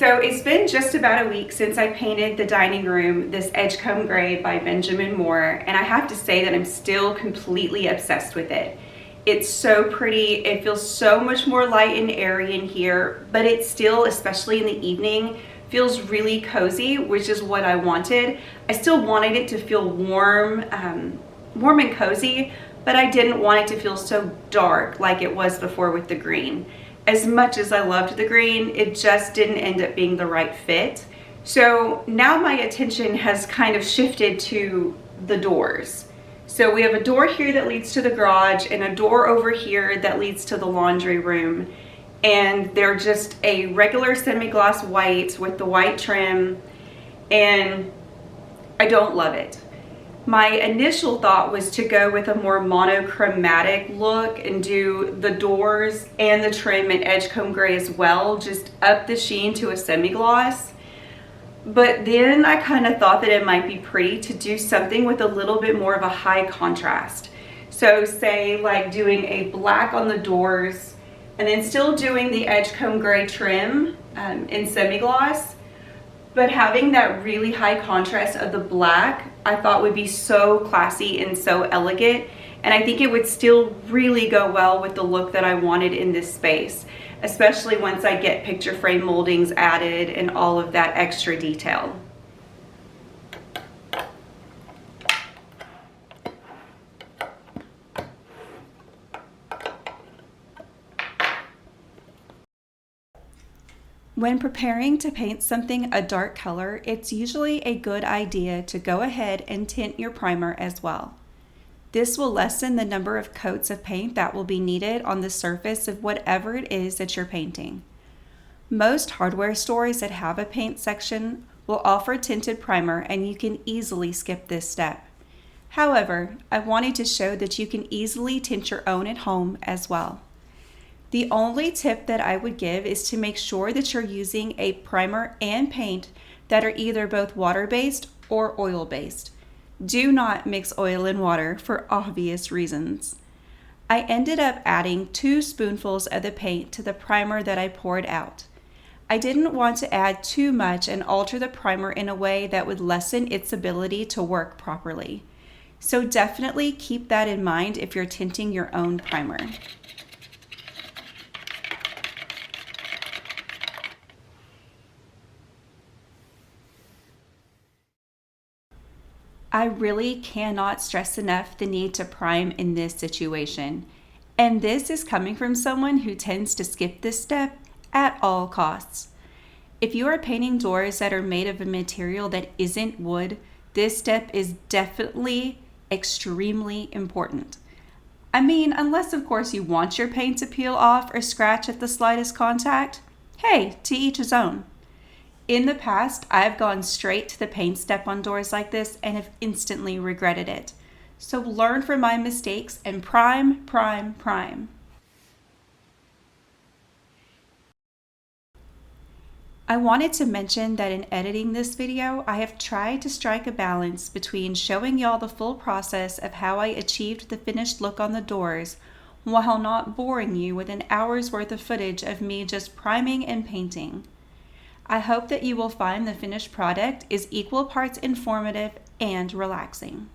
So it's been just about a week since I painted the dining room this Edgecomb gray by Benjamin Moore, and I have to say that I'm still completely obsessed with it. It's so pretty. It feels so much more light and airy in here, but it still, especially in the evening, feels really cozy, which is what I wanted. I still wanted it to feel warm, warm and cozy, but I didn't want it to feel so dark like it was before with the green. As much as I loved the green, it just didn't end up being the right fit. So now my attention has kind of shifted to the doors. So we have a door here that leads to the garage and a door over here that leads to the laundry room. And they're just a regular semi-gloss white with the white trim, and I don't love it. My initial thought was to go with a more monochromatic look and do the doors and the trim in Edgecomb gray as well, just up the sheen to a semi-gloss. But then I kind of thought that it might be pretty to do something with a little bit more of a high contrast. So say like doing a black on the doors and then still doing the Edgecomb gray trim in semi-gloss, but having that really high contrast of the black, I thought would be so classy and so elegant. And I think it would still really go well with the look that I wanted in this space, especially once I get picture frame moldings added and all of that extra detail. When preparing to paint something a dark color, it's usually a good idea to go ahead and tint your primer as well. This will lessen the number of coats of paint that will be needed on the surface of whatever it is that you're painting. Most hardware stores that have a paint section will offer tinted primer, and you can easily skip this step. However, I wanted to show that you can easily tint your own at home as well. The only tip that I would give is to make sure that you're using a primer and paint that are either both water-based or oil-based. Do not mix oil and water for obvious reasons. I ended up adding 2 spoonfuls of the paint to the primer that I poured out. I didn't want to add too much and alter the primer in a way that would lessen its ability to work properly. So definitely keep that in mind if you're tinting your own primer. I really cannot stress enough the need to prime in this situation. And this is coming from someone who tends to skip this step at all costs. If you are painting doors that are made of a material that isn't wood, this step is definitely extremely important. I mean, unless of course you want your paint to peel off or scratch at the slightest contact. Hey, to each his own. In the past, I've gone straight to the paint step on doors like this and have instantly regretted it. So learn from my mistakes and prime, prime, prime. I wanted to mention that in editing this video, I have tried to strike a balance between showing y'all the full process of how I achieved the finished look on the doors, while not boring you with an hour's worth of footage of me just priming and painting. I hope that you will find the finished product is equal parts informative and relaxing.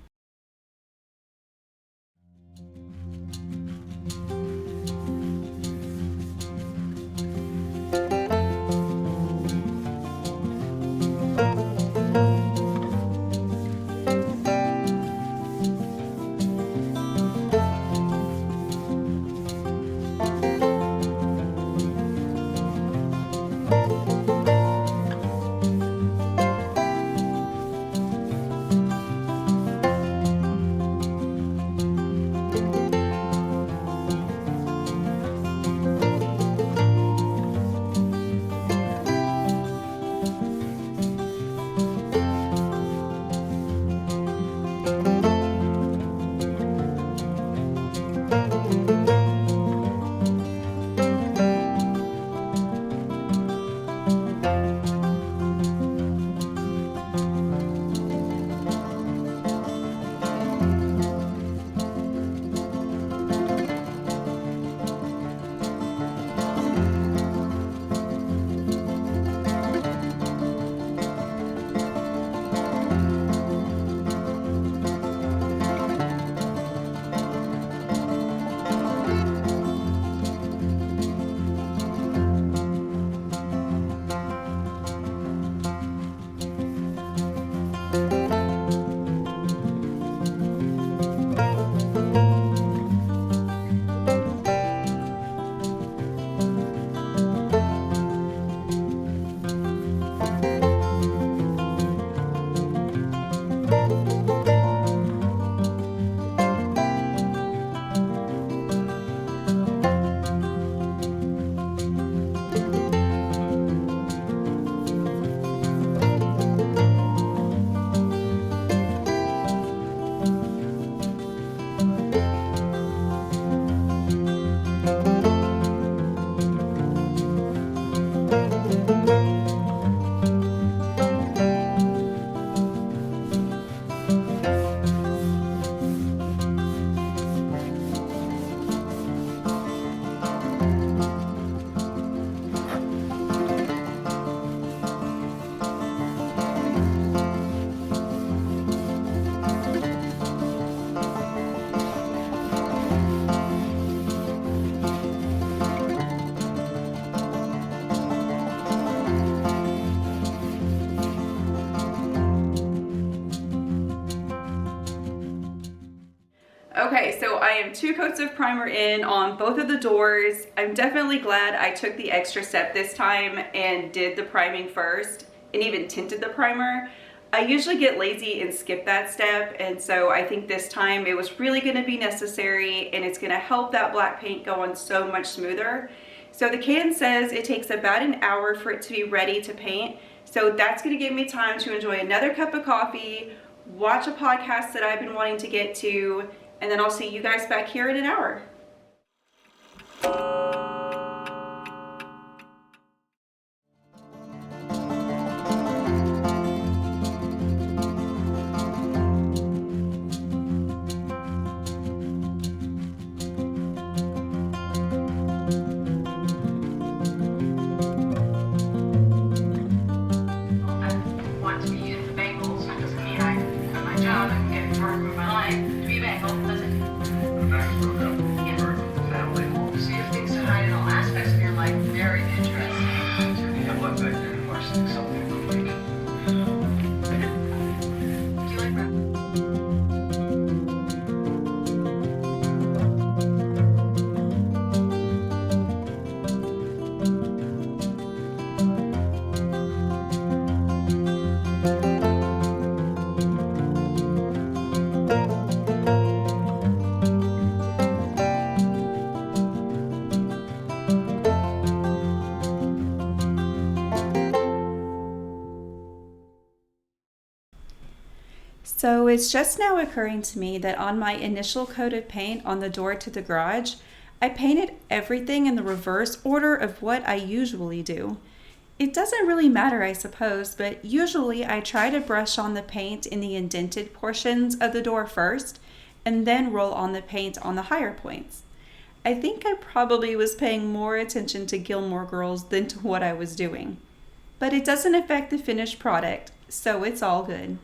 Okay, so I am 2 coats of primer in on both of the doors. I'm definitely glad I took the extra step this time and did the priming first and even tinted the primer. I usually get lazy and skip that step, and so I think this time it was really going to be necessary, and it's going to help that black paint go on so much smoother. So the can says it takes about an hour for it to be ready to paint, so that's going to give me time to enjoy another cup of coffee, watch a podcast that I've been wanting to get to, and then I'll see you guys back here in an hour. So it's just now occurring to me that on my initial coat of paint on the door to the garage, I painted everything in the reverse order of what I usually do. It doesn't really matter, I suppose, but usually I try to brush on the paint in the indented portions of the door first, and then roll on the paint on the higher points. I think I probably was paying more attention to Gilmore Girls than to what I was doing. But it doesn't affect the finished product, so it's all good.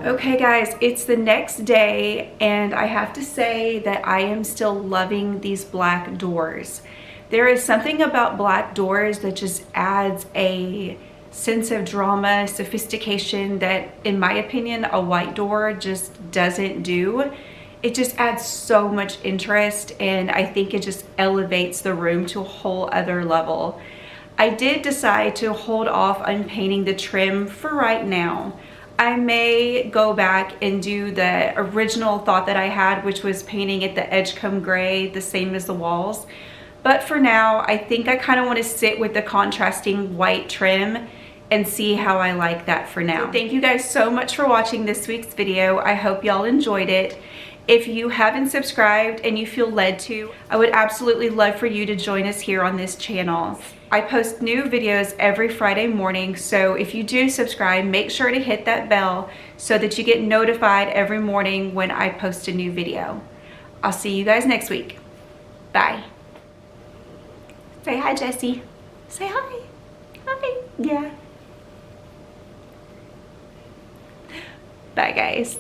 Okay guys, it's the next day and I have to say that I am still loving these black doors. There is something about black doors that just adds a sense of drama, sophistication that, in my opinion, a white door just doesn't do. It just adds so much interest, and I think it just elevates the room to a whole other level. I did decide to hold off on painting the trim for right now. I may go back and do the original thought that I had, which was painting it the Edgecomb gray, the same as the walls. But for now, I think I kind of want to sit with the contrasting white trim and see how I like that for now. So thank you guys so much for watching this week's video. I hope y'all enjoyed it. If you haven't subscribed and you feel led to, I would absolutely love for you to join us here on this channel. I post new videos every Friday morning, so if you do subscribe, make sure to hit that bell so that you get notified every morning when I post a new video. I'll see you guys next week. Bye. Say hi, Jessie. Say hi. Hi. Yeah. Bye, guys.